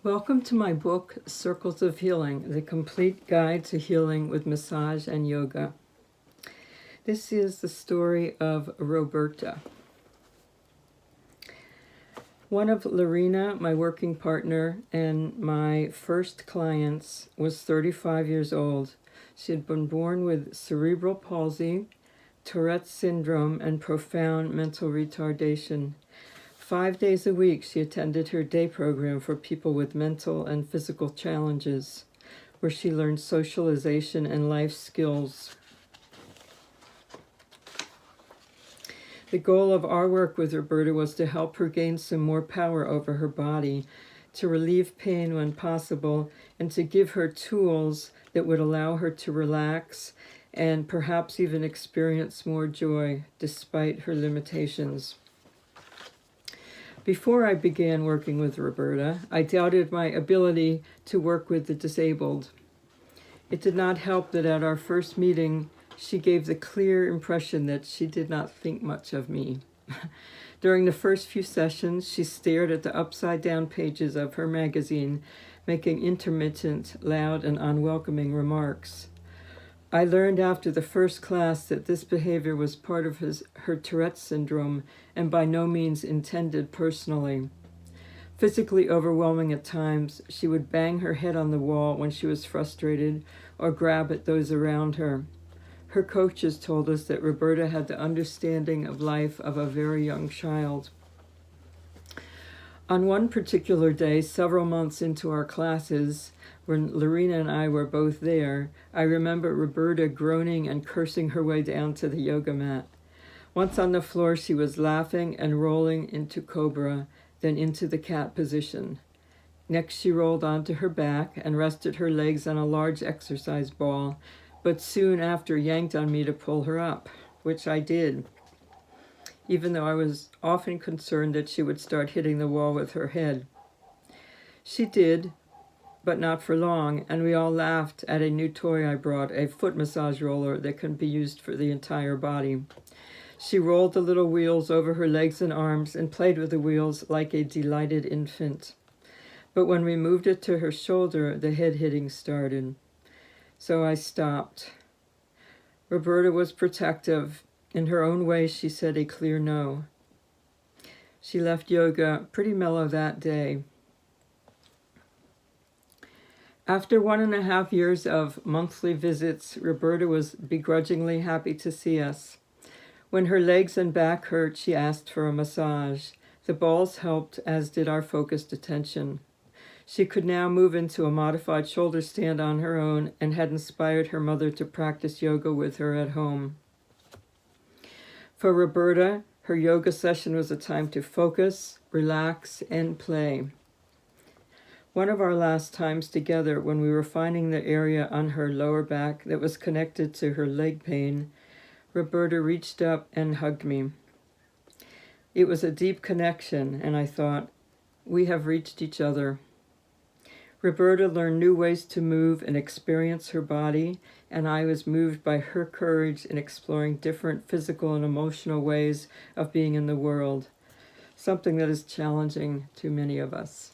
Welcome to my book, Circles of Healing, the complete guide to healing with massage and yoga. This is the story of Roberta. One of Lorena, my working partner, and my first clients was 35 years old. She had been born with cerebral palsy, Tourette's syndrome, and profound mental retardation. 5 days a week, she attended her day program for people with mental and physical challenges, where she learned socialization and life skills. The goal of our work with Roberta was to help her gain some more power over her body, to relieve pain when possible, and to give her tools that would allow her to relax and perhaps even experience more joy despite her limitations. Before I began working with Roberta, I doubted my ability to work with the disabled. It did not help that at our first meeting, she gave the clear impression that she did not think much of me. During the first few sessions, she stared at the upside-down pages of her magazine, making intermittent, loud, and unwelcoming remarks. I learned after the first class that this behavior was part of her Tourette's syndrome and by no means intended personally. Physically overwhelming at times, she would bang her head on the wall when she was frustrated or grab at those around her. Her coaches told us that Roberta had the understanding of life of a very young child. On one particular day, several months into our classes, when Lorena and I were both there, I remember Roberta groaning and cursing her way down to the yoga mat. Once on the floor, she was laughing and rolling into cobra, then into the cat position. Next, she rolled onto her back and rested her legs on a large exercise ball, but soon after yanked on me to pull her up, which I did, even though I was often concerned that she would start hitting the wall with her head. She did, but not for long, and we all laughed at a new toy I brought, a foot massage roller that can be used for the entire body. She rolled the little wheels over her legs and arms and played with the wheels like a delighted infant. But when we moved it to her shoulder, the head hitting started. So I stopped. Roberta was protective. In her own way, she said a clear no. She left yoga pretty mellow that day. After 1.5 years of monthly visits, Roberta was begrudgingly happy to see us. When her legs and back hurt, she asked for a massage. The balls helped, as did our focused attention. She could now move into a modified shoulder stand on her own and had inspired her mother to practice yoga with her at home. For Roberta, her yoga session was a time to focus, relax, and play. One of our last times together, when we were finding the area on her lower back that was connected to her leg pain, Roberta reached up and hugged me. It was a deep connection, and I thought, we have reached each other. Roberta learned new ways to move and experience her body, and I was moved by her courage in exploring different physical and emotional ways of being in the world, something that is challenging to many of us.